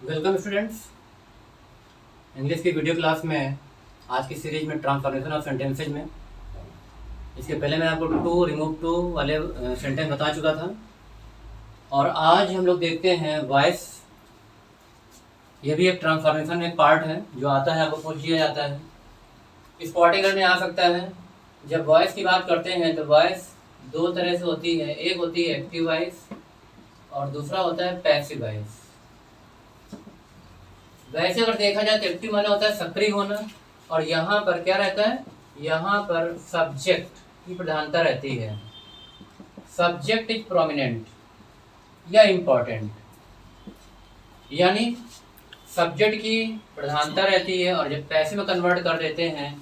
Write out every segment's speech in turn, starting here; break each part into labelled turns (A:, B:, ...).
A: Welcome students. English की video class में आज की सीरीज में ट्रांसफॉर्मेशन ऑफ सेंटेंसेज में इसके पहले मैं आपको टू रिमूव टू वाले सेंटेंस बता चुका था और आज हम लोग देखते हैं वॉइस। यह भी एक ट्रांसफॉर्मेशन में एक पार्ट है जो आता है, आपको पूछ दिया जाता है। इस पार्टिकल में आ सकता है। जब वॉइस की बात करते हैं तो वॉइस दो तरह से होती है, एक होती है एक्टिव वॉइस और दूसरा होता है पैसिव वॉइस। वैसे अगर देखा जाए तो एक्टिव माने होता है सक्रिय होना, और यहाँ पर क्या रहता है, यहाँ पर सब्जेक्ट की प्रधानता रहती है। सब्जेक्ट इज प्रोमिनेंट या इम्पोर्टेंट, यानी सब्जेक्ट की प्रधानता रहती है। और जब पैसिव में कन्वर्ट कर देते हैं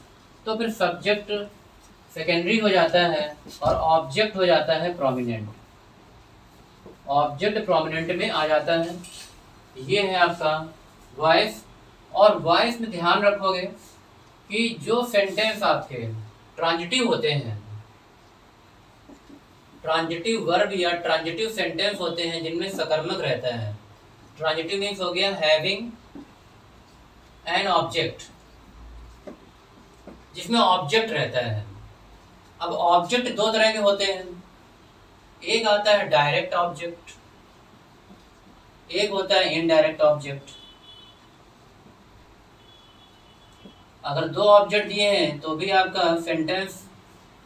A: तो फिर सब्जेक्ट सेकेंडरी हो जाता है और ऑब्जेक्ट हो जाता है प्रोमिनेंट। ऑब्जेक्ट प्रोमिनेंट में आ जाता है। ये है आपका वॉइस। और वॉइस में ध्यान रखोगे कि जो सेंटेंस आपके ट्रांजिटिव होते हैं, ट्रांजिटिव वर्ब या ट्रांजिटिव सेंटेंस होते हैं जिनमें सकर्मक रहता है। ट्रांजिटिव मीन्स हो गया हैविंग एन ऑब्जेक्ट, जिसमें ऑब्जेक्ट रहता है। अब ऑब्जेक्ट दो तरह के होते हैं, एक आता है डायरेक्ट ऑब्जेक्ट, एक होता है इनडायरेक्ट ऑब्जेक्ट। अगर दो ऑब्जेक्ट दिए हैं तो भी आपका सेंटेंस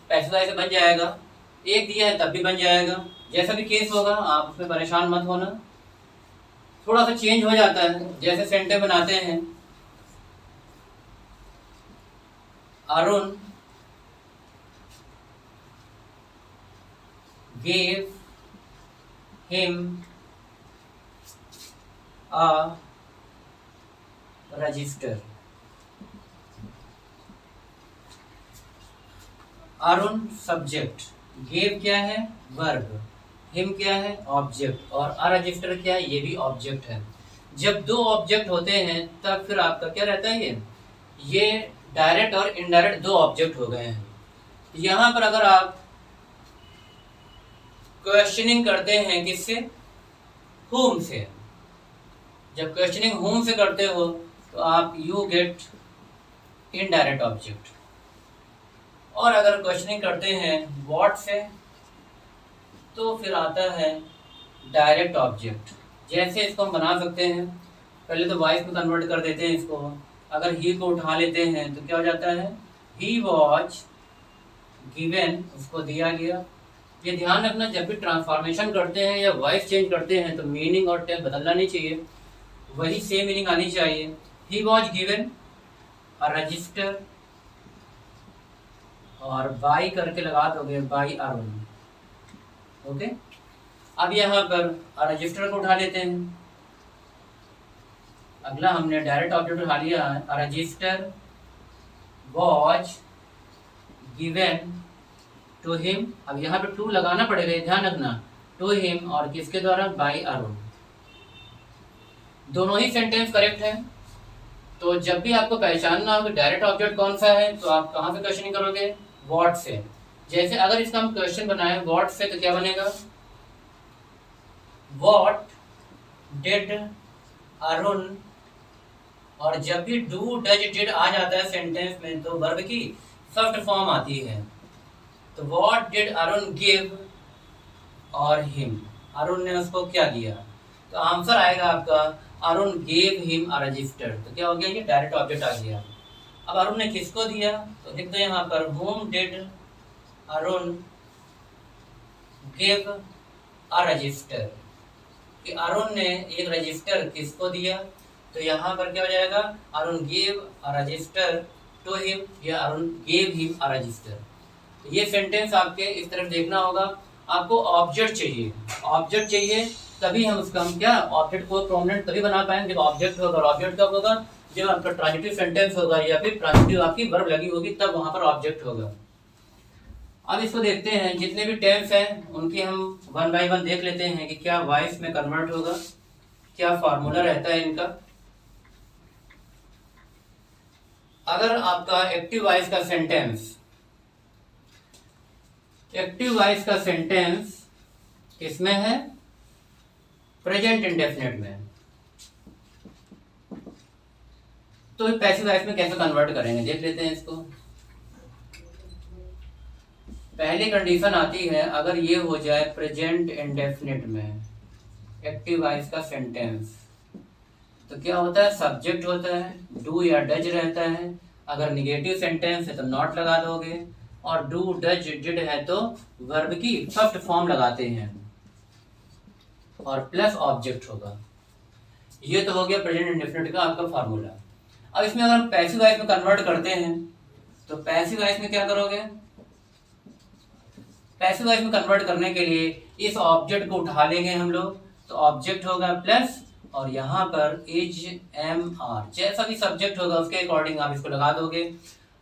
A: पैसिव वॉइस से बन जाएगा, एक दिया है तब भी बन जाएगा। जैसा भी केस होगा आप उसमें परेशान मत होना। थोड़ा सा चेंज हो जाता है। जैसे सेंटेंस बनाते हैं, Arun gave him a register। Arun subject, gave क्या है वर्ब, हिम क्या है ऑब्जेक्ट, और अ रजिस्टर क्या है, ये भी ऑब्जेक्ट है। जब दो ऑब्जेक्ट होते हैं तब फिर आपका क्या रहता है, ये डायरेक्ट और इनडायरेक्ट दो ऑब्जेक्ट हो गए हैं। यहाँ पर अगर आप क्वेश्चनिंग करते हैं किससे, हुम से, जब क्वेश्चनिंग हुम से करते हो तो आप यू गेट इनडायरेक्ट ऑब्जेक्ट। और अगर क्वेश्चनिंग करते हैं व्हाट से तो फिर आता है डायरेक्ट ऑब्जेक्ट। जैसे इसको हम बना सकते हैं, पहले तो वॉइस में कन्वर्ट कर देते हैं इसको। अगर ही को उठा लेते हैं तो क्या हो जाता है, ही वॉज गिवन, उसको दिया गया। ये ध्यान रखना, जब भी ट्रांसफॉर्मेशन करते हैं या वॉइस चेंज करते हैं तो मीनिंग और टेंस बदलना नहीं चाहिए, वही सेम मीनिंग आनी चाहिए। He was given a resistor, और बाई करके लगा दोगे बाई अरुण। ओके, अब यहाँ पर रजिस्टर को उठा लेते हैं। अगला हमने डायरेक्ट ऑब्जेक्ट उठा लिया है, register was given to him. अब यहाँ पे टू लगाना पड़ेगा, ध्यान रखना, टू हिम और किसके द्वारा, बाई अरुण। दोनों ही सेंटेंस करेक्ट है। तो जब भी आपको पहचानना हो कि डायरेक्ट ऑब्जेक्ट कौन सा है तो आप कहाँ से क्वेश्चनिंग करोगे, व्हाट से। जैसे अगर इसका हम क्वेश्चन बनाए व्हाट से तो क्या बनेगा, व्हाट डिड अरुण। और जब भी डू डज डिड आ जाता है सेंटेंस में तो वर्ब की फर्स्ट फॉर्म आती है। तो व्हाट डिड अरुण गिव और हिम, अरुण ने उसको क्या दिया, तो आंसर आएगा आपका Arun gave him a register. तो क्या हो गया, ये डायरेक्ट ऑब्जेक्ट आ गया। अब अरुण ने किसको दिया तो लिख दो यहाँ पर whom did Arun give a register, कि अरुण ने एक रजिस्टर किसको दिया। तो यहाँ पर क्या हो जाएगा, Arun give a register to him, या Arun give him a register. तो ये सेंटेंस आपके इस तरफ देखना होगा। आपको ऑब्जेक्ट चाहिए, ऑब्जेक्ट चाहिए तभी हम उसका हम क्या ऑब्जेक्ट को प्रोमिनेंट तभी बना पाएंगे जब ऑब्जेक्ट होगा। और ऑब्जेक्ट कब होगा, जब आपका ट्रांजिटिव सेंटेंस होगा या फिर ट्रांजिटिव आपकी वर्ब लगी होगी, तब वहां पर ऑब्जेक्ट होगा। अब इसको देखते हैं, जितने भी टेंस हैं उनकी हम वन बाय वन देख लेते हैं कि क्या वॉइस में कन्वर्ट होगा, क्या फॉर्मूला रहता है इनका। अगर आपका एक्टिव वॉइस का सेंटेंस, एक्टिव वॉइस का सेंटेंस किसमें है, प्रेजेंट इंडेफिनिट में। तो पैसिव वॉइस में कैसे कन्वर्ट करेंगे देख लेते हैं इसको। पहली कंडीशन आती है अगर ये हो जाए प्रेजेंट इंडेफिनिट में एक्टिव वॉइस का सेंटेंस, तो क्या होता है, सब्जेक्ट होता है, डू या डज रहता है। अगर निगेटिव सेंटेंस है तो नॉट लगा दोगे, और डू डज डिड है तो वर्ब की फर्स्ट फॉर्म लगाते हैं और प्लस ऑब्जेक्ट होगा। ये तो हो गया प्रेजेंट इंडेफिनिट का आपका फार्मूला। अब इसमें अगर हम पैसिव वॉइस में कन्वर्ट करते हैं तो पैसिव वॉइस में क्या करोगे, पैसिव वॉइस में कन्वर्ट करने के लिए इस ऑब्जेक्ट को उठा लेंगे हम लोग, तो ऑब्जेक्ट होगा प्लस, और यहाँ पर इज एम आर जैसा भी सब्जेक्ट होगा उसके अकॉर्डिंग आप इसको लगा दोगे।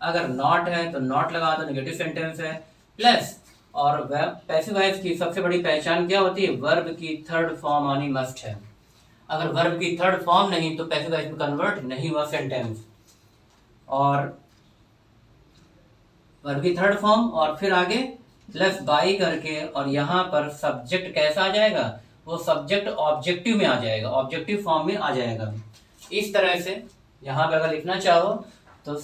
A: अगर नॉट है तो नॉट लगा दो, नेगेटिव सेंटेंस है, प्लस। और पैसिव वॉइस की सबसे बड़ी पहचान क्या होती है, वर्ब की थर्ड फॉर्म आनी मस्ट है। अगर वर्ब की थर्ड फॉर्म नहीं तो पैसिव वॉइस में कन्वर्ट नहीं हुआ सेंटेंस। और वर्ब की थर्ड फॉर्म और फिर आगे प्लस बाई करके, और यहाँ पर सब्जेक्ट कैसा आ जाएगा, वो सब्जेक्ट ऑब्जेक्टिव में आ जाएगा, ऑब्जेक्टिव फॉर्म में आ जाएगा। इस तरह से यहाँ पर अगर लिखना चाहो तो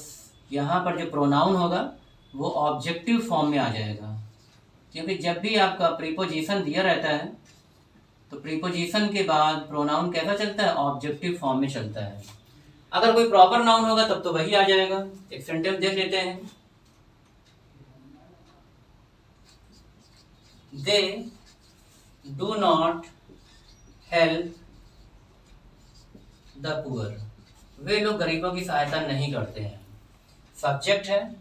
A: यहाँ पर जो प्रोनाउन होगा वो ऑब्जेक्टिव फॉर्म में आ जाएगा, क्योंकि जब भी आपका प्रीपोजिशन दिया रहता है तो प्रीपोजिशन के बाद प्रोनाउन कैसा चलता है, ऑब्जेक्टिव फॉर्म में चलता है। अगर कोई प्रॉपर नाउन होगा तब तो वही आ जाएगा। एक सेंटेंस देख लेते हैं, they do not help the poor, वे लोग गरीबों की सहायता नहीं करते हैं। सब्जेक्ट है,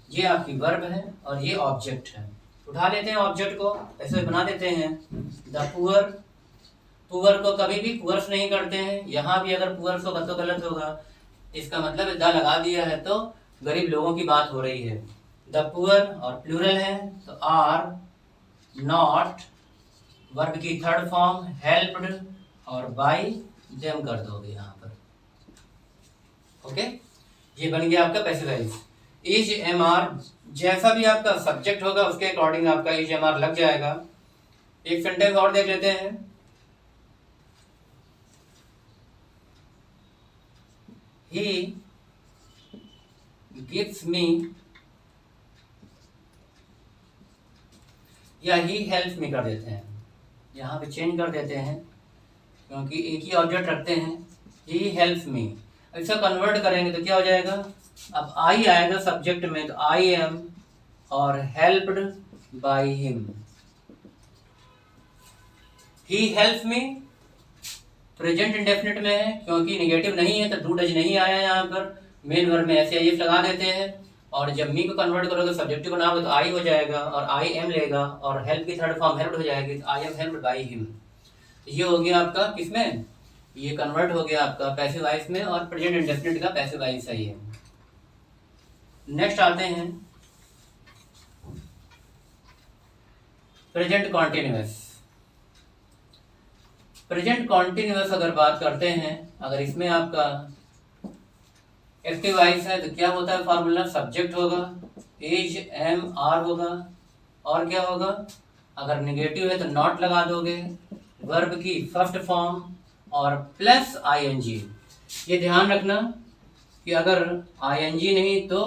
A: ये आपकी वर्ब है, और ये ऑब्जेक्ट है। उठा लेते हैं ऑब्जेक्ट को, ऐसे बना देते हैं द पुअर। पुअर को कभी भी पुअर्स नहीं करते हैं, यहाँ भी अगर पुअर्स होगा तो गलत होगा, इसका मतलब द लगा दिया है तो गरीब लोगों की बात हो रही है। द पुअर और प्लूरल है तो आर नॉट, वर्ब की थर्ड फॉर्म हेल्प्ड, और बाई देम कर दोगे यहाँ पर। ओके, ये बन गया आपका passive voice. Is am are जैसा भी आपका सब्जेक्ट होगा उसके अकॉर्डिंग आपका इज एम आर लग जाएगा। एक सेंटेंस और देख लेते हैं, ही गिव्स मी, या ही हेल्प्स मी कर देते हैं, यहाँ पे चेंज कर देते हैं क्योंकि एक ही ऑब्जेक्ट रखते हैं। ही हेल्प्स मी, ऐसा कन्वर्ट करेंगे तो क्या हो जाएगा, अब आई आएगा सब्जेक्ट में, तो आई एम और helped by him. He helps me present indefinite में है क्योंकि नेगेटिव नहीं है तो डू डज नहीं आया यहाँ पर, मेन वर्ब में ऐसे एफ लगा देते हैं। और जब मी को कन्वर्ट करोगे सब्जेक्टिव बनाओगे तो आई हो जाएगा, और आई एम लेगा, और हेल्प की थर्ड फॉर्म हेल्प्ड हो जाएगी, तो I am helped by him. ये हो गया आपका किसमें, ये कन्वर्ट हो गया आपका पैसिव वॉइस में, और प्रेजेंट इंडेफिनिट का पैसिव वॉइस है ये। नेक्स्ट आते हैं प्रेजेंट कॉन्टिन्यूअस। प्रेजेंट कॉन्टिन्यूअस अगर बात करते हैं, अगर इसमें आपका एक्टिव वॉइस है तो क्या होता है फॉर्मूला, सब्जेक्ट होगा, इज एम आर होगा, और क्या होगा, अगर नेगेटिव है तो नॉट लगा दोगे, वर्ब की फर्स्ट फॉर्म और प्लस आईएनजी। ये ध्यान रखना कि अगर आईएनजी नहीं तो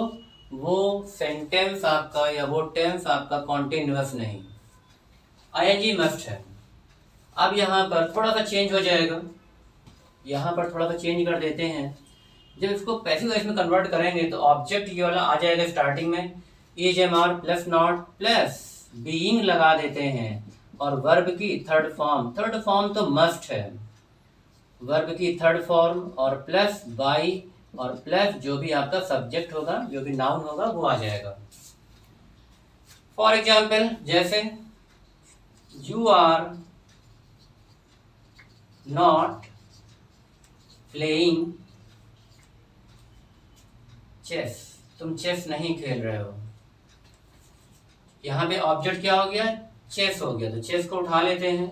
A: वो सेंटेंस आपका या वो टेंस आपका कॉन्टिन्यूअस नहीं, आईएनजी मस्ट है। अब यहाँ पर थोड़ा सा चेंज हो जाएगा, यहाँ पर थोड़ा सा चेंज कर देते हैं। जब इसको पैसिव वॉइस में कन्वर्ट करेंगे तो ऑब्जेक्ट ये वाला आ जाएगा स्टार्टिंग में, is am are plus not plus being लगा देते हैं, और वर्ब की थर्ड फॉर्म तो मस्ट है, वर्ब की थर्ड फॉर्म और प्लस बाई और प्लस जो भी आपका सब्जेक्ट होगा, जो भी नाउन होगा वो आ जाएगा। फॉर एग्जाम्पल जैसे you are not playing chess, तुम चेस नहीं खेल रहे हो। यहाँ पे ऑब्जेक्ट क्या हो गया, चेस हो गया, तो चेस को उठा लेते हैं,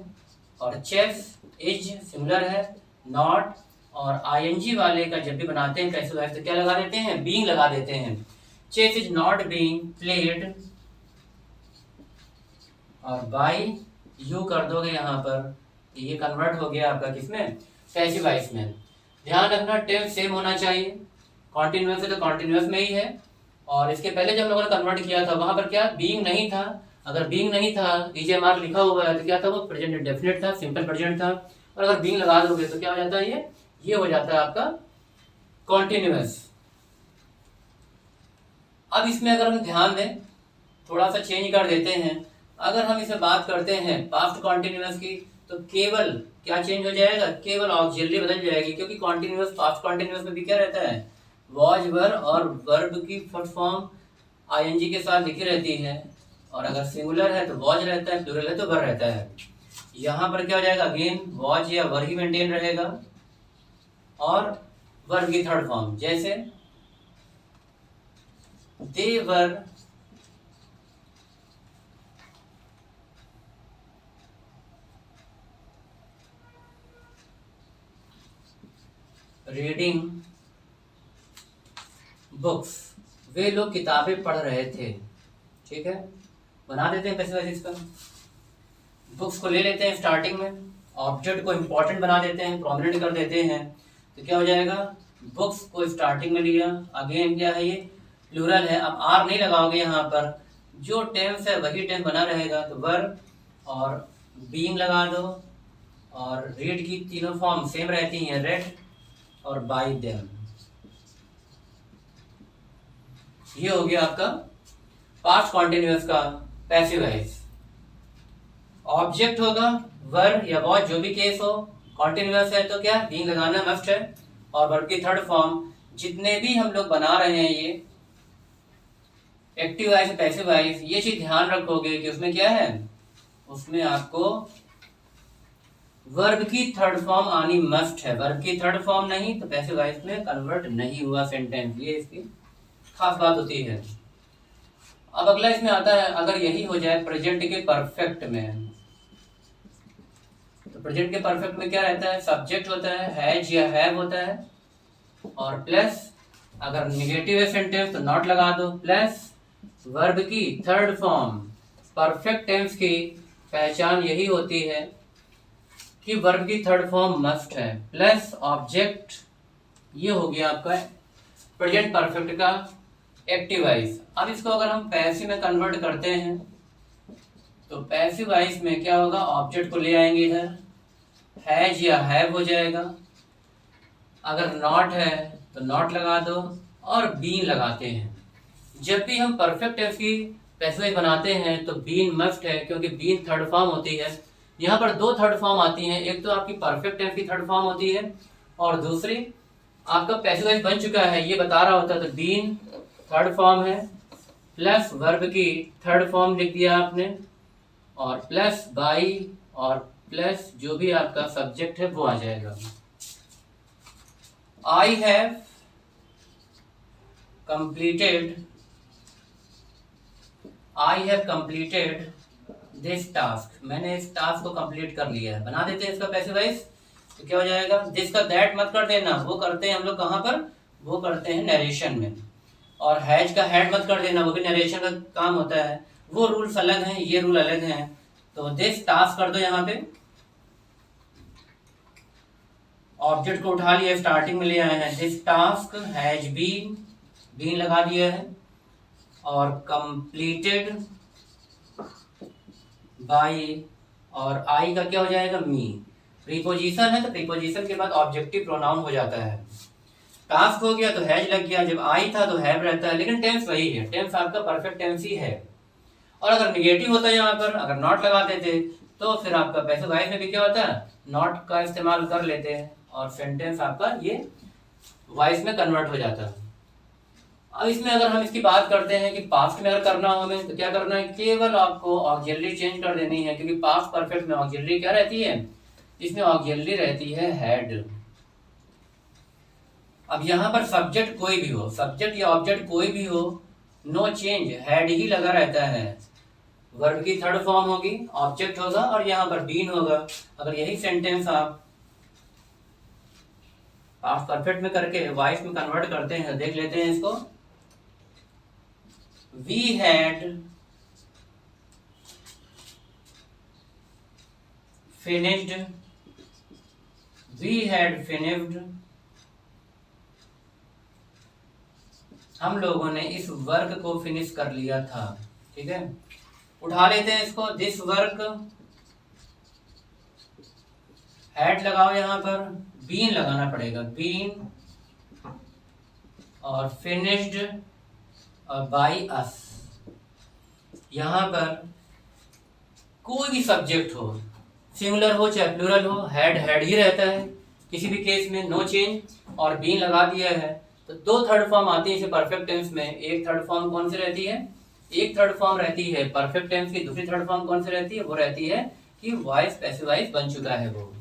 A: और चेस इज सिमिलर है, नॉट और आईएनजी वाले का जब भी बनाते हैं पैसिव वॉइस तो क्या लगा देते हैं, बीइंग लगा देते हैं। Chess is not being played, और बाय यू कर दोगे यहाँ पर, ये कन्वर्ट हो गया आपका किसमें, पैसिव वॉइस में। ध्यान रखना टेंस सेम होना चाहिए, कॉन्टिन्यूस है तो कॉन्टिन्यूस में ही है। और इसके पहले जब हम लोगों ने कन्वर्ट किया था वहां पर क्या बीइंग नहीं था। अगर बीइंग नहीं था, ईजेएमआर लिखा हुआ है, तो क्या था वो प्रेजेंट इंडेफिनिट था, सिंपल प्रेजेंट था। और अगर बीइंग लगा दोगे तो क्या हो जाता है, ये हो जाता है आपका कॉन्टिन्यूस। अब इसमें अगर हम ध्यान दें, थोड़ा सा चेंज कर देते हैं। अगर हम इसमें बात करते हैं पास्ट कॉन्टिन्यूस की, तो केवल क्या चेंज हो जाएगा, केवल ऑक्सिलरी बदल जाएगी, क्योंकि कॉन्टिन्यूस पास्ट कॉन्टिन्यूस में भी क्या रहता है, वॉज वर और वर्ब की फर्स्ट फॉर्म आईएनजी के साथ लिखी रहती है। और अगर सिंगुलर है तो वॉज रहता है, प्लूरल है तो वर रहता है। यहाँ पर क्या हो जाएगा, अगेन वॉज या वर ही मेंटेन रहेगा और वर्ब की थर्ड फॉर्म, जैसे दे वर रीडिंग बुक्स, वे लोग किताबें पढ़ रहे थे। ठीक है, बना देते हैं पैसिव वॉइस इसका। बुक्स को ले लेते हैं स्टार्टिंग में, ऑब्जेक्ट को इंपॉर्टेंट बना देते हैं, प्रोमिनेंट कर देते हैं, तो क्या हो जाएगा, बुक्स को स्टार्टिंग में लिया। अगेन क्या है, ये प्लूरल है। अब आर नहीं लगाओगे यहाँ पर, जो टेंस है वही टेंस बना रहेगा, तो वर और बीइंग लगा दो। और रीड की तीनों फॉर्म सेम रहती हैं, रेड और बाय देम। ये हो गया आपका पास्ट कॉन्टिन्यूअस का पैसिव वॉइस। ऑब्जेक्ट होगा वर या वॉज, जो भी केस हो, कॉन्टिन्यूअस है तो क्या बीइंग लगाना मस्ट है। और वर्ब की थर्ड फॉर्म, जितने भी हम लोग बना रहे हैं ये एक्टिव वॉइस पैसिव वॉइस, ये चीज ध्यान रखोगे कि उसमें क्या है, उसमें आपको वर्ब की थर्ड फॉर्म आनी मस्ट है। वर्ब की थर्ड फॉर्म नहीं तो पैसिव वॉइस में कन्वर्ट नहीं हुआ सेंटेंस, ये इसकी खास बात होती है। अब अगला इसमें आता है, अगर यही हो जाए प्रेजेंट के परफेक्ट में, तो प्रेजेंट के परफेक्ट में क्या रहता है, सब्जेक्ट होता है, हैज या हैव होता है, और प्लस अगर निगेटिव है सेंटेंस तो नॉट लगा दो, प्लस वर्ब की थर्ड फॉर्म। परफेक्ट टेंस की पहचान यही होती है कि वर्ब की थर्ड फॉर्म मस्ट है, प्लस ऑब्जेक्ट। ये हो गया आपका प्रेजेंट परफेक्ट का एक्टिव वॉइस। अब इसको अगर हम पैसिव में कन्वर्ट करते हैं, तो पैसिव वॉइस में क्या होगा, ऑब्जेक्ट को ले आएंगे इधर, हैज या हैव हो जाएगा। अगर नॉट है तो नॉट लगा दो और बीन लगाते हैं। जब भी हम परफेक्ट टेंस की पैसिव वॉइस बनाते हैं तो बीन मस्ट है, क्योंकि बीन थर्ड फॉर्म होती है। यहाँ पर दो थर्ड फॉर्म आती हैं, एक तो आपकी परफेक्ट टेंस की थर्ड फॉर्म होती है और दूसरी आपका पैसिव वॉइस बन चुका है ये बता रहा होता है, तो बीन थर्ड फॉर्म है, प्लस वर्ब की थर्ड फॉर्म लिख दिया आपने, और प्लस बाई, और प्लस जो भी आपका सब्जेक्ट है वो आ जाएगा। I have completed, I have completed this task, मैंने इस टास्क को कंप्लीट कर लिया है। बना देते हैं इसका पैसिव वॉइस, तो क्या हो जाएगा, दिस का दैट मत कर देना, वो करते हैं हम लोग कहाँ पर, वो करते हैं नरेशन में। और हैज का हैड मत कर देना, वो भी नरेशन का काम होता है। वो रूल्स अलग हैं, ये रूल अलग हैं। तो दिस टास्क कर दो, यहाँ पे ऑब्जेक्ट को उठा लिया, स्टार्टिंग में ले आए हैं, this task has been, been लगा दिया है, और कंप्लीटेड बाय, और आई का क्या हो जाएगा, मी। प्रीपोजिशन है तो प्रीपोजिशन के बाद ऑब्जेक्टिव प्रोनाउन हो जाता है। टास्क हो गया तो हैज लग गया, जब आई था तो हैव रहता है, लेकिन टेंस वही है, टेंस आपका परफेक्ट टेंस ही है। और अगर निगेटिव होता है यहाँ पर, अगर नॉट लगाते थे तो फिर आपका पैसिव वॉइस में भी क्या होता है, नॉट का इस्तेमाल कर लेते हैं और सेंटेंस आपका ये वॉइस में कन्वर्ट हो जाता है। अब इसमें अगर हम इसकी बात करते हैं कि पास्ट में अगर करना हो हमें, तो क्या करना है, केवल आपको ऑक्सिलरी चेंज कर देनी है, क्योंकि पास्ट परफेक्ट में ऑक्सिलरी क्या रहती है, इसमें ऑक्सिलरी रहती है हैड। अब यहाँ पर सब्जेक्ट कोई भी हो, सब्जेक्ट या ऑब्जेक्ट कोई भी हो, नो चेंज, हैड ही लगा रहता है। वर्ब की थर्ड फॉर्म होगी, ऑब्जेक्ट होगा और यहाँ पर बीन होगा। अगर यही सेंटेंस आप पास्ट परफेक्ट में करके वॉइस में कन्वर्ट करते हैं, देख लेते हैं इसको। We had finished, we had finished हम लोगों ने इस वर्क को फिनिश कर लिया था। ठीक है, उठा लेते हैं इसको। दिस वर्क, हैड लगाओ, यहाँ पर बीन लगाना पड़ेगा, बीन और फिनिश्ड और बाय अस। यहाँ पर कोई भी सब्जेक्ट हो, सिंगुलर हो चाहे प्लूरल हो, हैड ही रहता है किसी भी केस में, नो चेंज। और बीन लगा दिया है तो दो थर्ड फॉर्म आती है इसे परफेक्ट टेंस में। एक थर्ड फॉर्म कौन सी रहती है? एक थर्ड फॉर्म रहती है परफेक्ट टेंस की। दूसरी थर्ड फॉर्म कौन सी रहती है? वो रहती है कि वॉइस पैसिव वॉइस बन चुका है वो।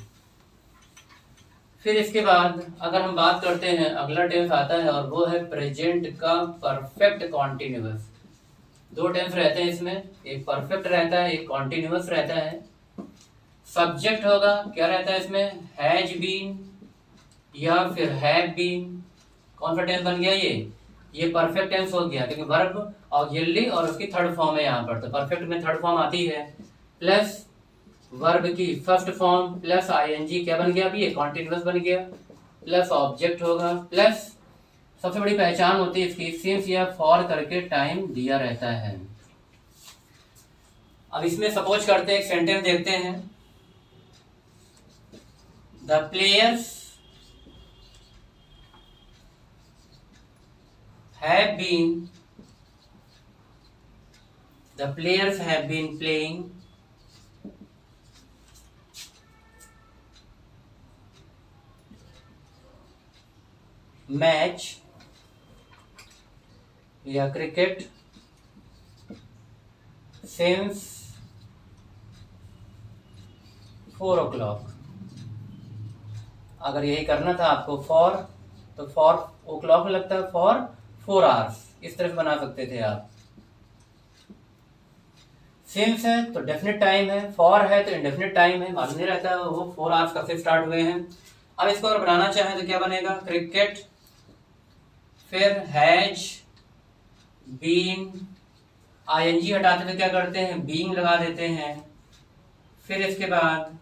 A: फिर इसके बाद अगर हम बात करते हैं, अगला टेंस आता है और वो है प्रेजेंट का परफेक्ट कॉन्टिन्यूअस। दो टेंस रहते हैं इसमें, एक परफेक्ट रहता है, एक कॉन्टिन्यूअस रहता है। सब्जेक्ट होगा, क्या रहता है इसमें? हैज बीन या फिर हैव बीन। कौन सा टेंस बन गया ये परफेक्ट टेंस हो गया, क्योंकि वर्ब ऑक्सिलरी और उसकी थर्ड फॉर्म है यहाँ पर। तो परफेक्ट में थर्ड फॉर्म आती है, प्लस वर्ब की फर्स्ट फॉर्म प्लस आईएनजी, क्या बन गया अभी? ये कॉन्टिन्यूअस बन गया, प्लस ऑब्जेक्ट होगा, प्लस सबसे बड़ी पहचान होती है इसकी, सिंस या फॉर करके टाइम दिया रहता है। अब इसमें सपोज करते हैं, एक सेंटेंस देखते हैं। The players have been playing match या क्रिकेट since 4 o'clock। अगर यही करना था आपको फॉर, तो फॉर ओ क्लॉक लगता है, फॉर 4 hours, इस तरह बना सकते थे आप। सिंस है तो डेफिनेट टाइम है, फॉर है तो इंडेफिनेट टाइम है, मालूम नहीं रहता वो 4 hours कब से स्टार्ट हुए हैं। अब इसको अगर बनाना चाहें तो क्या बनेगा? क्रिकेट, फिर हैज बीन, आईएनजी हटाते हुए क्या करते हैं? बीइंग लगा देते हैं। फिर इसके बाद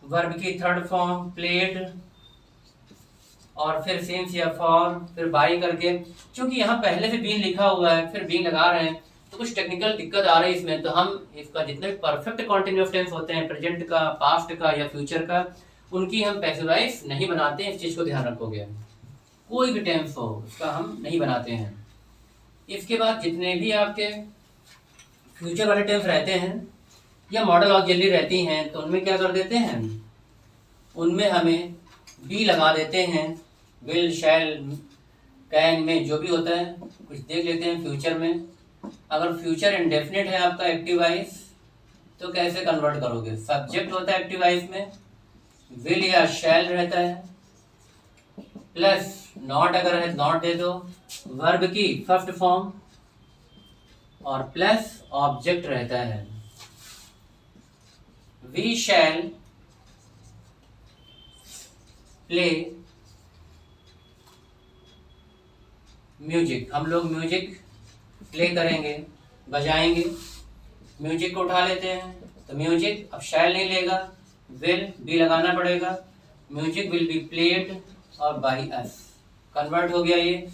A: वर्ब की थर्ड फॉर्म प्लेड, और फिर सिंस या फॉर, फिर बाई करके। क्योंकि यहाँ पहले से बीन लिखा हुआ है फिर बीन लगा रहे हैं तो कुछ टेक्निकल दिक्कत आ रही है इसमें। तो हम इसका जितने भी परफेक्ट कॉन्टिन्यूअस टेंस होते हैं, प्रेजेंट का, पास्ट का या फ्यूचर का, उनकी हम पैसिव वॉइस नहीं बनाते हैं। इस चीज को ध्यान रखोगे, कोई भी टेंस हो उसका हम नहीं बनाते हैं। इसके बाद जितने भी आपके फ्यूचर वाले टेंस रहते हैं या मॉडल ऑक्सिलरी रहती हैं, तो उनमें क्या कर देते हैं? उनमें हमें बी लगा देते हैं। विल, शैल, कैन में जो भी होता है कुछ देख लेते हैं फ्यूचर में। अगर फ्यूचर इंडेफिनिट है आपका एक्टिव वॉइस तो कैसे कन्वर्ट करोगे? सब्जेक्ट होता है एक्टिव वॉइस में, विल या शैल रहता है, प्लस नॉट अगर है नॉट दे दो, वर्ब की फर्स्ट फॉर्म और प्लस ऑब्जेक्ट रहता है। वी शैल प्ले म्यूजिक, हम लोग म्यूजिक प्ले करेंगे, बजाएंगे। म्यूजिक को उठा लेते हैं तो म्यूजिक, अब शैल नहीं लेगा, विल भी लगाना पड़ेगा। म्यूजिक विल बी प्लेड और बाय अस, कन्वर्ट हो गया ये।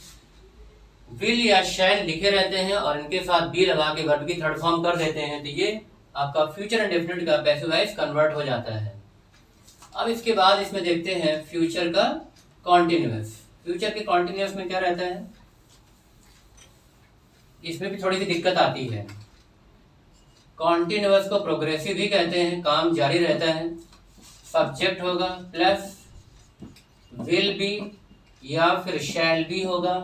A: विल या शैल लिखे रहते हैं और इनके साथ बी लगा के वर्ब की थर्ड फॉर्म कर देते हैं, तो ये आपका फ्यूचर इंडेफिनिट का पैसिव वॉइस कन्वर्ट हो जाता है। अब इसके बाद इसमें देखते हैं फ्यूचर का कॉन्टिन्यूअस। फ्यूचर के कॉन्टिन्यूअस में क्या रहता है? इसमें भी थोड़ी सी दिक्कत आती है। कॉन्टिन्यूअस को प्रोग्रेसिव भी कहते हैं, काम जारी रहता है। सब्जेक्ट होगा प्लस विल बी या फिर शैल बी होगा।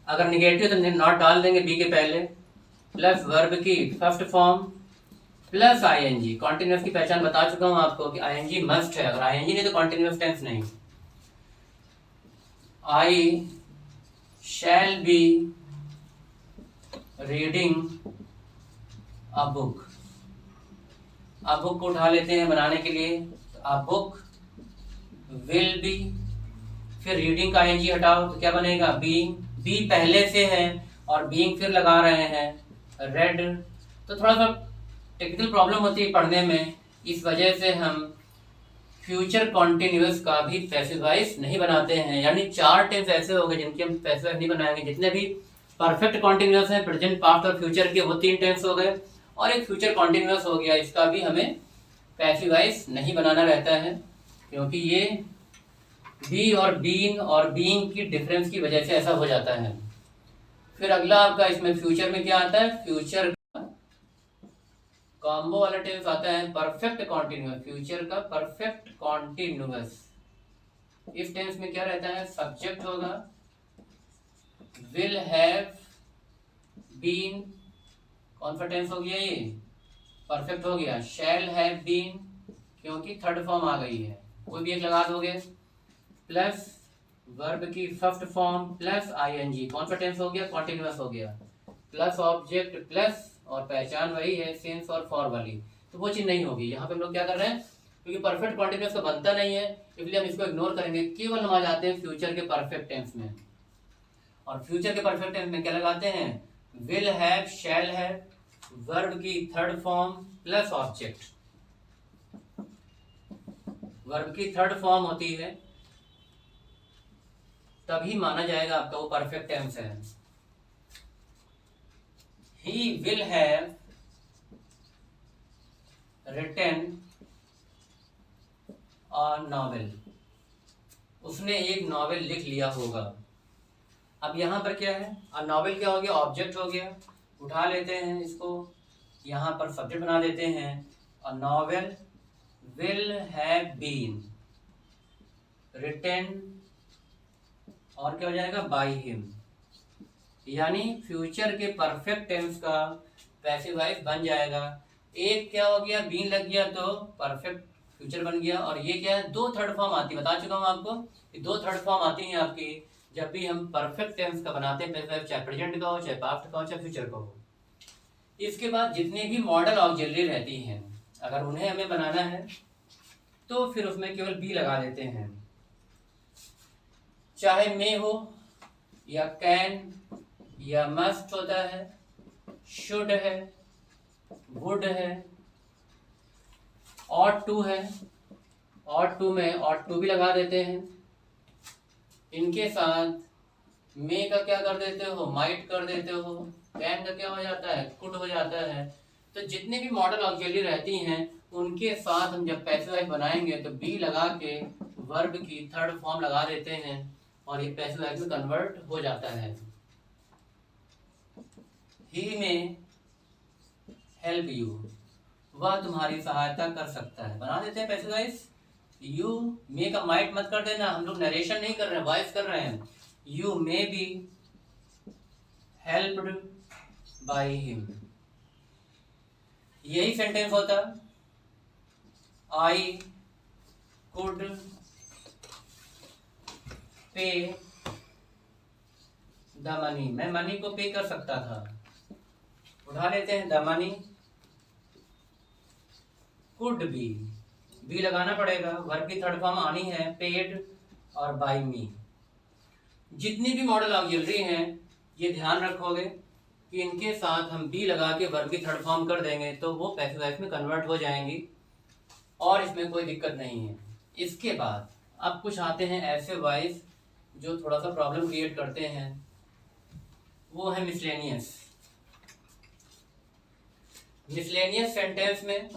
A: अगर निगेटिव तो नॉट डाल देंगे बी के पहले, प्लस वर्ब की first form plus ING. Continuous की पहचान बता चुका हूं आपको कि आईएनजी मस्ट है, अगर आईएनजी नहीं तो कॉन्टिन्यूअस टेंस नहीं। I shall be reading a book. A book को उठा लेते हैं बनाने के लिए, अ बुक विल बी, फिर रीडिंग का आईएनजी हटाओ तो क्या बनेगा? बीइंग, बी पहले से है और बीइंग फिर लगा रहे हैं, रेड। तो थोड़ा सा टेक्निकल प्रॉब्लम होती है पढ़ने में, इस वजह से हम फ्यूचर कॉन्टिन्यूअस का भी पैसिव वॉइस नहीं बनाते हैं, यानी 4 टेंस ऐसे हो गए जिनके हम पैसिव वॉइस नहीं बनाएंगे। जितने भी परफेक्ट कॉन्टिन्यूअस है प्रेजेंट, पास्ट और फ्यूचर के, वो 3 टेंस हो गए, और एक फ्यूचर कॉन्टिन्यूअस हो गया, इसका भी हमें पैसिव वॉइस नहीं बनाना रहता है, क्योंकि ये बी और बीइंग की डिफरेंस की वजह से ऐसा हो जाता है। फिर अगला आपका इसमें फ्यूचर में क्या आता है, फ्यूचर कॉम्बो वाला टेंस आता है परफेक्ट कॉन्टिन्यूअस। फ्यूचर का परफेक्ट कॉन्टिन्यूअस, इस टेंस में क्या रहता है, सब्जेक्ट होगा विल हैव बीन, कौन सा टेंस हो गया ये, परफेक्ट हो गया। शैल हैव बीन, क्योंकि थर्ड फॉर्म आ गई है, कोई भी एक लगा दोगे, प्लस वर्ब की फर्स्ट फॉर्म प्लस आईएनजी, कौन सा टेंस हो गया, कॉन्टिन्यूअस हो गया, प्लस ऑब्जेक्ट प्लस, और पहचान वही है सेंस और फॉर वाली, तो वो चीज नहीं होगी। यहाँ पे हम लोग क्या कर रहे हैं, क्योंकि परफेक्ट कॉन्टिन्यूअस का बनता नहीं है, इसलिए हम इसको इग्नोर करेंगे, केवल हम आ जाते हैं फ्यूचर के परफेक्ट टेंस में। और फ्यूचर के परफेक्ट टेंस में क्या लगाते हैं, will have, shall have, verb की third form plus object. Verb की थर्ड फॉर्म होती है तभी माना जाएगा आपका वो परफेक्ट टेंस है। He will have written a novel, उसने एक नॉवेल लिख लिया होगा। अब यहाँ पर क्या है, अ नॉवेल क्या हो गया, ऑब्जेक्ट हो गया, उठा लेते हैं इसको, यहाँ पर सब्जेक्ट बना देते हैं, a novel will have been written, और क्या हो जाएगा, बाय हिम, यानी फ्यूचर के परफेक्ट टेंस का पैसिव वॉइस बन जाएगा। एक क्या हो गया, बीन लग गया तो परफेक्ट फ्यूचर बन गया, और ये क्या है, 2 थर्ड फॉर्म आती है, बता चुका हूँ आपको कि 2 थर्ड फॉर्म आती हैं आपकी जब भी हम परफेक्ट टेंस का बनाते हैं पैसिव वॉइस, चाहे प्रेजेंट का हो, चाहे पास्ट का हो, चाहे फ्यूचर का हो। इसके बाद जितनी भी मॉडल ऑक्सिलरी रहती हैं, अगर उन्हें हमें बनाना है तो फिर उसमें केवल बी लगा देते हैं, चाहे मे हो या कैन या मस्ट होता है, शुड है, वुड है, ऑट टू है, ऑट टू में ऑट टू भी लगा देते हैं। इनके साथ मे का क्या कर देते हो, माइट कर देते हो, कैन का क्या हो जाता है, कुड हो जाता है। तो जितने भी मॉडल ऑक्सिलरी रहती हैं उनके साथ हम जब पैसिव वॉइस बनाएंगे तो बी लगा के वर्ब की थर्ड फॉर्म लगा देते हैं, और ये पैसिव वॉइस में कन्वर्ट हो जाता है। He may help you, वह तुम्हारी सहायता कर सकता है, बना देते हैं पैसिव वॉइस। यू मे का माइट मत कर देना, हम लोग नरेशन नहीं कर रहे हैं, वॉइस कर रहे हैं। You may be helped by him, यही सेंटेंस होता, आई कुड पे द मनी, मैं मनी को पे कर सकता था, उठा लेते हैं द मनी कुड बी लगाना पड़ेगा, वर्ब की थर्ड फॉर्म आनी है, पेड और बाय मी। जितनी भी मॉडल ऑक्सिलरी हैं ये ध्यान रखोगे कि इनके साथ हम बी लगा के वर्ब की थर्ड फॉर्म कर देंगे तो वो पैसिव वॉइस में कन्वर्ट हो जाएंगी, और इसमें कोई दिक्कत नहीं है। इसके बाद अब कुछ आते हैं ऐसे वॉइस जो थोड़ा सा प्रॉब्लम क्रिएट करते हैं, वो है मिसलेनियस। मिसलेनियस सेंटेंस में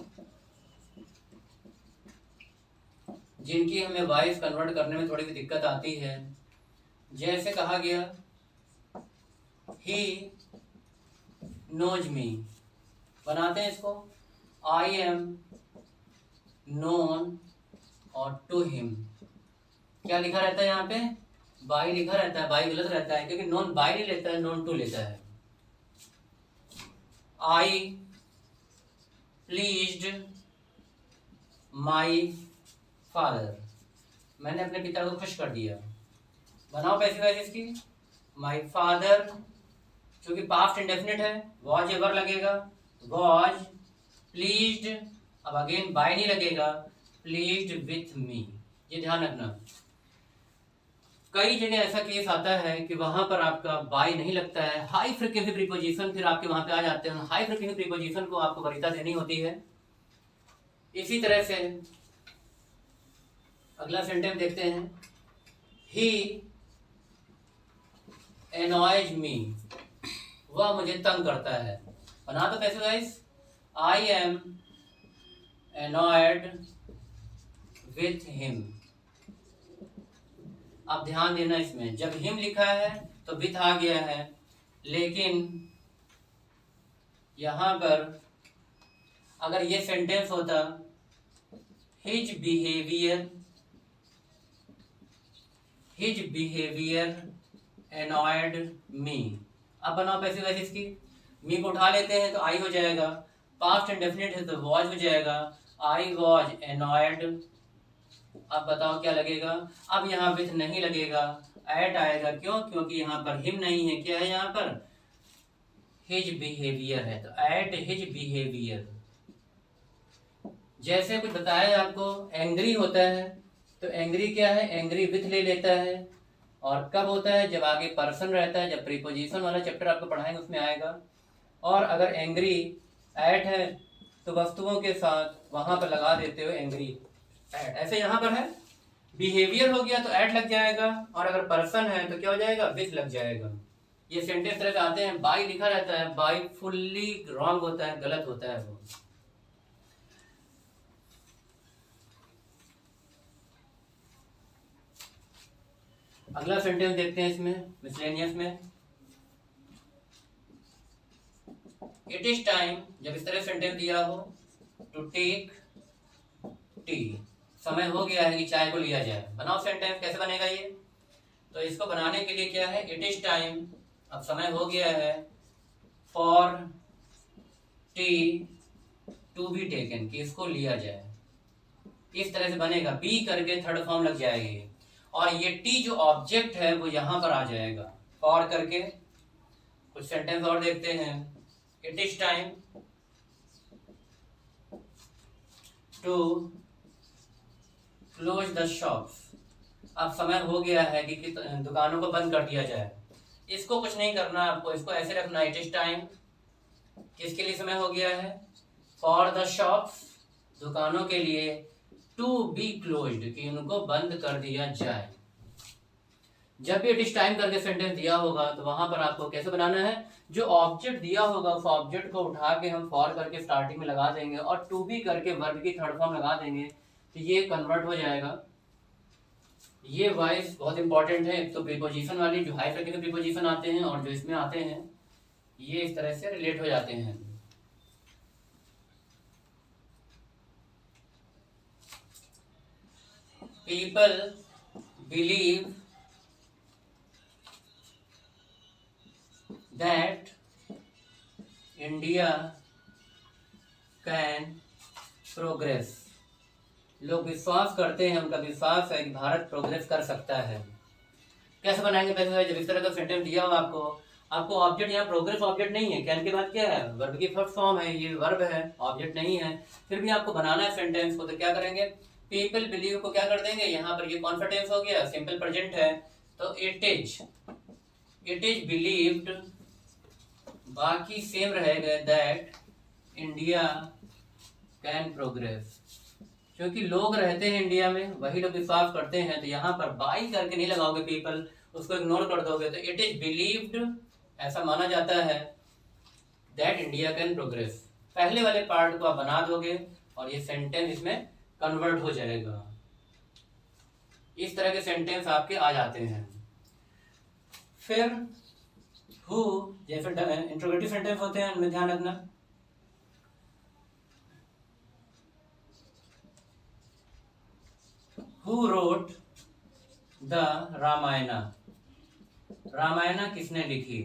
A: जिनकी हमें वॉइस कन्वर्ट करने में थोड़ी सी दिक्कत आती है, जैसे कहा गया ही नोज मी, बनाते हैं इसको आई एम नोन और टू हिम। क्या लिखा रहता है यहाँ पे, बाई लिखा रहता है, बाई गलत रहता है क्योंकि नोन बाई नहीं लेता है, नोन टू लेता है। आई प्लीज्ड माई फादर, मैंने अपने पिता को खुश कर दिया। बनाओ पैसिव वॉइस इसकी, माई फादर, क्योंकि पास्ट इंडेफिनिट है, वॉज एवर लगेगा, वॉज प्लीज्ड, अब अगेन बाय नहीं लगेगा, प्लीज्ड विथ मी, ये ध्यान रखना। कई जगह ऐसा केस आता है कि वहां पर आपका बाय नहीं लगता है, हाई फ्रीक्वेंसी प्रीपोजिशन फिर आपके वहां पे आ जाते हैं, हाई फ्रीक्वेंसी प्रीपोजिशन को आपको वरीयता देनी होती है। इसी तरह से अगला सेंटेंस देखते हैं, ही एनॉयज मी, वह मुझे तंग करता है। बना दो कैसे guys, I am annoyed with him. अब ध्यान देना इसमें, जब हिम लिखा है तो विथ आ गया है, लेकिन यहां पर अगर ये सेंटेंस होता हिज बिहेवियर एनॉयड मी। अब बनाओ पैसे वैसे इसकी, मी को उठा लेते हैं तो आई हो जाएगा, पास्ट इंडेफिनिट है तो वॉज हो जाएगा, आई वॉज एनॉयड। अब बताओ क्या लगेगा, अब यहाँ विथ नहीं लगेगा, एट आएगा। क्यों? क्योंकि यहाँ पर हिम नहीं है, क्या है यहाँ पर, हिज बिहेवियर है, तो एट हिज बिहेवियर। जैसे कुछ बताया आपको, एंग्री होता है तो एंग्री क्या है, एंग्री विथ ले लेता है, और कब होता है, जब आगे पर्सन रहता है, जब प्रीपोजिशन वाला चैप्टर आपको पढ़ाएंगे उसमें आएगा। और अगर एंग्री एट है तो वस्तुओं के साथ वहां पर लगा देते हो एंग्री एट, ऐसे यहाँ पर है बिहेवियर हो गया तो एट लग जाएगा, और अगर पर्सन है तो क्या हो जाएगा, विथ लग जाएगा। ये सेंटेंस तरह आते हैं, बाई लिखा रहता है, बाई फुल्ली रॉन्ग होता है, गलत होता है वो। अगला सेंटेंस देखते हैं इसमें मिसलेनियस में, इट इज टाइम, जब इस तरह सेंटेंस दिया हो, टू टेक टी, समय हो गया है कि चाय को लिया जाए। बनाओ सेंटेंस, कैसे बनेगा ये, तो इसको बनाने के लिए क्या है, इट इज टाइम, अब समय हो गया है, for tea to be taken, कि इसको लिया जाए। इस तरह से बनेगा, बी करके थर्ड फॉर्म लग जाएगी, और ये टी जो ऑब्जेक्ट है वो यहां पर आ जाएगा फॉर करके। कुछ सेंटेंस और देखते हैं, it is time to close the shops, अब समय हो गया है कि दुकानों को बंद कर दिया जाए। इसको कुछ नहीं करना आपको, इसको ऐसे रखना, इट इज टाइम किसके लिए समय हो गया है, फॉर द शॉप्स, दुकानों के लिए, टू बी क्लोज्ड, कि उनको बंद कर दिया जाए। जब भी इट इज टाइम करके सेंटेंस दिया होगा तो वहां पर आपको कैसे बनाना है, जो ऑब्जेक्ट दिया होगा उस ऑब्जेक्ट को उठा के हम फॉर करके स्टार्टिंग में लगा देंगे, और टू बी करके वर्ब की थर्ड फॉर्म लगा देंगे, तो ये कन्वर्ट हो जाएगा। ये वॉइस बहुत इंपॉर्टेंट है, एक तो प्रीपोजिशन वाली जो हाई फ्रिक्वेंसी प्रीपोजिशन आते हैं और जो इसमें आते हैं ये इस तरह से रिलेट हो जाते हैं। People believe that India can progress, लोग विश्वास करते हैं, उनका विश्वास है कि भारत प्रोग्रेस कर सकता है। कैसे बनाएंगे पैसे, जब इस तरह का सेंटेंस दिया हो आपको ऑब्जेक्ट यहाँ प्रोग्रेस ऑब्जेक्ट नहीं है, कैन के बाद क्या है, वर्ब की फर्स्ट फॉर्म है, ये वर्ब है, ऑब्जेक्ट नहीं है, फिर भी आपको बनाना है सेंटेंस को, तो क्या करेंगे, पीपल बिलीव को क्या कर देंगे, यहाँ पर ये कॉन्फिडेंस हो गया, सिंपल प्रेजेंट है, तो इट इज बिलीव्ड, बाकी सेम रहेगा, दैट इंडिया कैन प्रोग्रेस, क्योंकि लोग रहते हैं इंडिया में, वही लोग विश्वास करते हैं, तो यहाँ पर बाई करके नहीं लगाओगे पीपल, उसको इग्नोर कर दोगे, तो इट इज बिलीव्ड, ऐसा माना जाता है, दैट इंडिया कैन प्रोग्रेस। पहले वाले पार्ट को आप बना दोगे और ये सेंटेंस इसमें कन्वर्ट हो जाएगा। इस तरह के सेंटेंस आपके आ जाते हैं। फिर हु, जैसे इंट्रोगेटिव सेंटेंस होते हैं उनमें ध्यान रखना, who wrote the Ramayana, Ramayana किसने लिखी।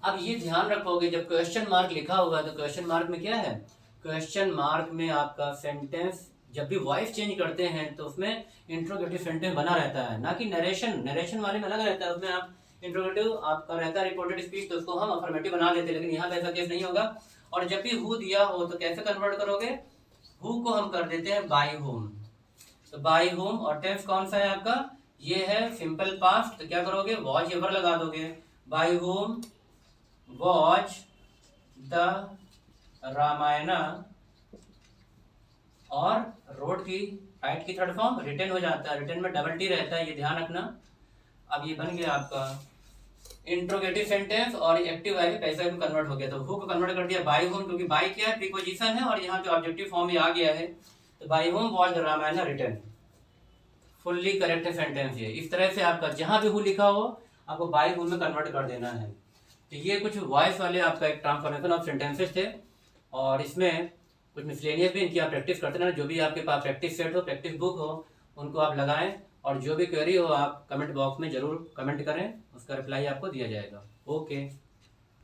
A: अब ये ध्यान रखोगे, जब क्वेश्चन मार्क लिखा होगा तो क्वेश्चन मार्क में क्या है, क्वेश्चन मार्क में आपका सेंटेंस जब भी वॉइस चेंज करते हैं तो उसमें इंट्रोगेटिव सेंटेंस बना रहता है, ना कि नरेशन वाले में अलग रहता है, उसमें आप इंट्रोगेटिव आपका रहता है रिपोर्टेड स्पीच, तो उसको हम अफर्मेटिव बना देते हैं, लेकिन यहाँ पे ऐसा केस नहीं होगा। और जब भी हु दिया हो तो कैसे कन्वर्ट करोगे, हु को हम कर देते हैं बाय होम, तो बाय होम, और टेंस कौन सा है आपका, ये है सिंपल पास्ट, तो क्या करोगे, वॉच एवर लगा दोगे, by whom watch the Ramayana, और रोड की राइट की थर्ड फॉर्म रिटन हो जाता है, रिटन में डबल टी रहता है, ये ध्यान रखना। अब ये बन गया आपका इंट्रोगेटिव सेंटेंस और एक्टिव वाई में कैसे कन्वर्ट हो गया, तो हु को कन्वर्ट कर दिया बाई होम, क्योंकि बाई क्या है प्रीपोजिशन है और यहाँ पे ऑब्जेक्टिव फॉर्म में आ गया है, तो by whom was the Ramayan written, fully correct sentence ये। इस तरह से आपका जहां भी हु लिखा हो आपको बाई हु में कन्वर्ट कर देना है। तो ये कुछ वॉइस वाले आपका एक ट्रांसफॉर्मेशन ऑफ सेंटेंसेस थे, और इसमें कुछ मिसलेनियस भी इनकी आप प्रैक्टिस करते रहना। जो भी आपके पास प्रैक्टिस सेट हो, प्रैक्टिस बुक हो, उनको आप लगाएं, और जो भी क्वेरी हो आप कमेंट बॉक्स में जरूर कमेंट करें, उसका रिप्लाई आपको दिया जाएगा। ओके।